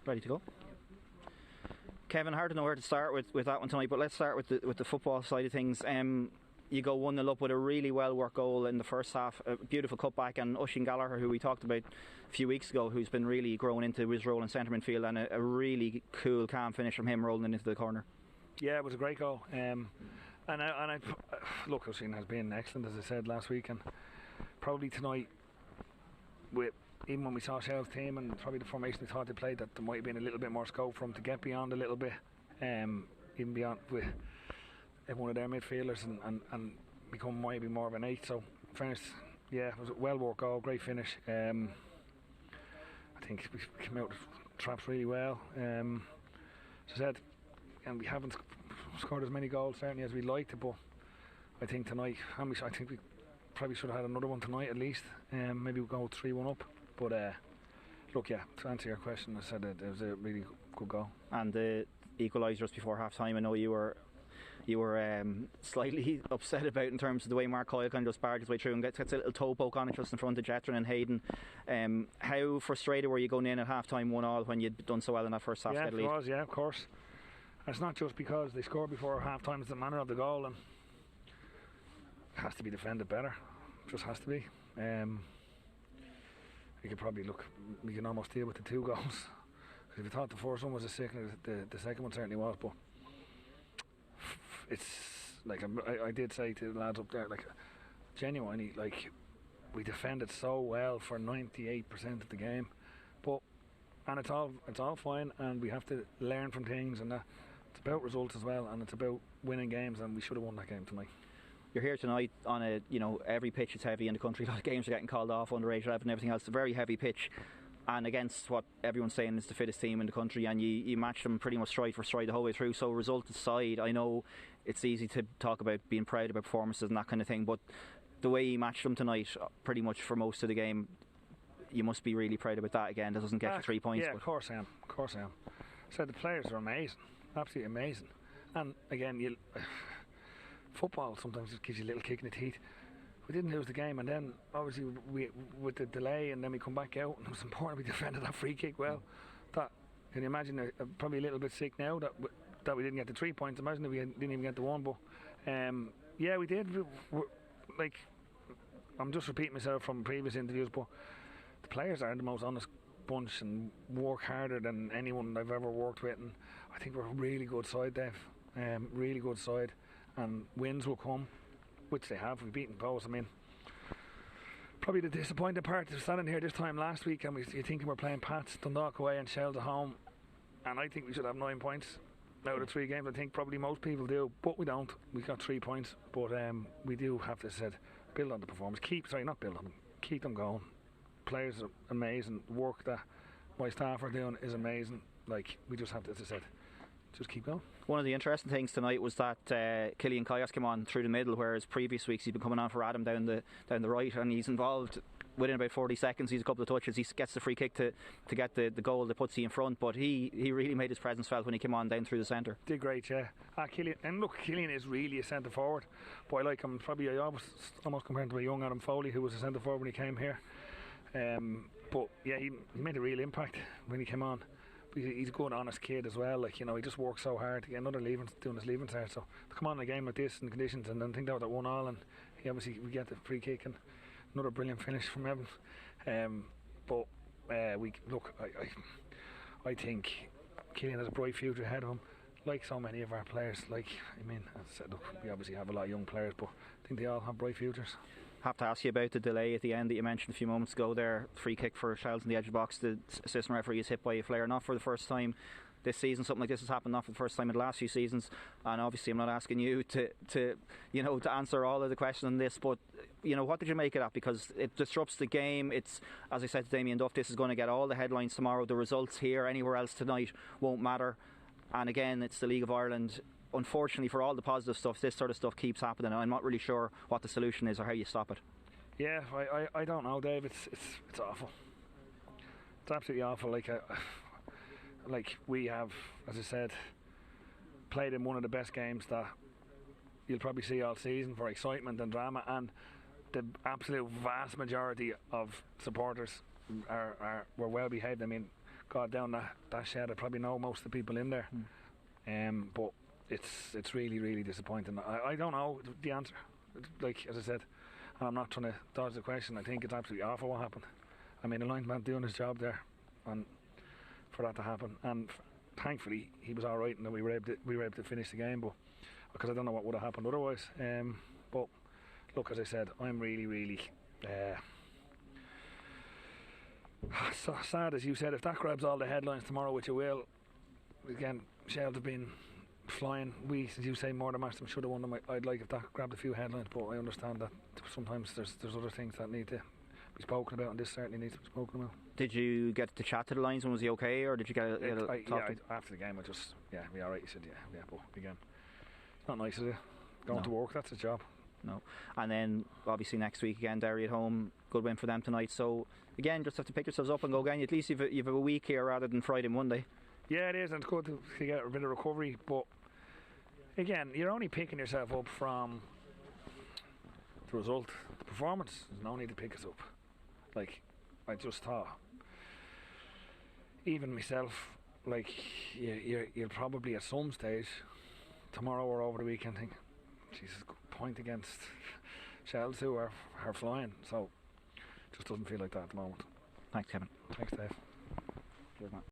Ready to go? Kevin, hard to know where to start with that one tonight, but let's start with the football side of things. You go 1-0 up with a really well worked goal in the first half, a beautiful cutback, and Oisin Gallagher, who we talked about a few weeks ago, who's been really growing into his role in centre midfield, and a really cool, calm finish from him rolling into the corner. Yeah, it was a great goal. And I look, Oisin has been excellent, as I said last week, and probably tonight, even when we saw Shell's team and probably the formation we thought they played, that there might have been a little bit more scope for him to get beyond a little bit, even beyond with one of their midfielders and become maybe more of an 8. So in fairness, yeah, it was a well worked goal, great finish. I think we came out of traps really well. As I said, and we haven't scored as many goals certainly as we'd like to, but I think tonight, I think we probably should have had another one tonight at least. Maybe we'll go 3-1 up. But look, yeah, to answer your question, I said that it was a really good goal. And the equaliser just before half time, I know you were slightly upset about in terms of the way Mark Coyle kind of just barged his way through and gets a little toe poke on it just in front of Jetron and Hayden. How frustrated were you going in at half time 1-1 when you'd done so well in that first half? Yeah, it was, yeah, of course. And it's not just because they scored before half time, it's the manner of the goal, and it has to be defended better. It just has to be. You could probably we can almost deal with the 2 goals. Because if you thought the first one was a sickness, the second one certainly was. But it's like I did say to the lads up there, like genuinely, like we defended so well for 98% of the game, and it's all fine, and we have to learn from things, and it's about results as well, and it's about winning games, and we should have won that game tonight. You're here tonight on every pitch is heavy in the country. A lot of games are getting called off, underage 11 and everything else. It's a very heavy pitch, and against what everyone's saying is the fittest team in the country, and you match them pretty much stride for stride the whole way through. So result aside, I know it's easy to talk about being proud about performances and that kind of thing, but the way you matched them tonight, pretty much for most of the game, you must be really proud about that. Again, that doesn't get you 3 points. Yeah, of course I am. So the players are amazing, absolutely amazing. And again, football sometimes just gives you a little kick in the teeth. We didn't lose the game, and then obviously with the delay, and then we come back out, and it was important we defended that free kick well. That, can you imagine, probably a little bit sick now that we didn't get the 3 points. Imagine if we didn't even get the 1. But yeah, we did. Like, I'm just repeating myself from previous interviews, but the players are the most honest bunch and work harder than anyone I've ever worked with, and I think we're a really good side, Dave. Really good side, and wins will come, which they have. We've beaten Bows. I mean, probably the disappointing part is standing here this time last week, and you're thinking we're playing Pats, Dundalk away and Shells at home, and I think we should have 9 points out of 3 games. I think probably most people do, but we don't. We got 3 points, but we do have to build on the performance. Keep them going. Players are amazing. The work that my staff are doing is amazing. Like, we just have to, as I said, just keep going. One of the interesting things tonight was that Killian Kayos came on through the middle, whereas previous weeks he's been coming on for Adam down the right, and he's involved within about 40 seconds. He's a couple of touches, he gets the free kick to get the goal that puts you in front, but he really made his presence felt when he came on down through the centre. Did great, yeah. Killian, and look, Killian is really a centre forward, but I like him. Probably I almost compared to a young Adam Foley, who was a centre forward when he came here. But yeah, he made a real impact when he came on. He's a good, honest kid as well. Like, he just works so hard to get another doing his leaving cert. So to come on in a game like this in the conditions, and then think that was at 1-1, and we get the free kick and another brilliant finish from Evan. But I think Killian has a bright future ahead of him, like so many of our players. Like, I mean, as I said, look, we obviously have a lot of young players, but I think they all have bright futures. Have to ask you about the delay at the end that you mentioned a few moments ago there. Free kick for Shells in the edge of the box. The assistant referee is hit by a flare, not for the first time this season. Something like this has happened not for the first time in the last few seasons, and obviously I'm not asking you to answer all of the questions on this, but what did you make of that? Because it disrupts the game. It's, as I said to Damien Duff, this is going to get all the headlines tomorrow. The results here anywhere else tonight won't matter, and again, it's the League of Ireland. Unfortunately, for all the positive stuff, this sort of stuff keeps happening. I'm not really sure what the solution is or how you stop it. Yeah, I don't know, Dave. It's awful. It's absolutely awful. Like we have, as I said, played in one of the best games that you'll probably see all season for excitement and drama, and the absolute vast majority of supporters were well behaved. I mean, God, down that shed, I probably know most of the people in there. But it's really, really disappointing. I don't know the answer. Like, as I said, and I'm not trying to dodge the question. I think it's absolutely awful what happened. I mean, the linesman doing his job there, and for that to happen, and thankfully he was all right, and we were able to finish the game. But because I don't know what would have happened otherwise. But look, as I said, I'm really, really so sad, as you said. If that grabs all the headlines tomorrow, which it will, again, Sheld have been flying. We, as you say, more than matched them, should have won them. I'd like if that grabbed a few headlines, but I understand that sometimes there's other things that need to be spoken about, and this certainly needs to be spoken about. Did you get to chat to the linesman? Was he okay, or did you get a talk? After the game, I just be all right. He said yeah, but again, it's not nice, is it? Going to work, that's his job. No. And then obviously next week again, Derry at home, good win for them tonight. So again, just have to pick yourselves up and go again. At least you've a week here rather than Friday and Monday. Yeah, it is, and it's good to get a bit of recovery. But again, you're only picking yourself up from the result. The performance, there's no need to pick us up. Like, I just thought, even myself, like, you'll probably at some stage, tomorrow or over the weekend, think, Jesus, point against Shells who are flying. So, just doesn't feel like that at the moment. Thanks, Kevin. Thanks, Dave. Cheers, man.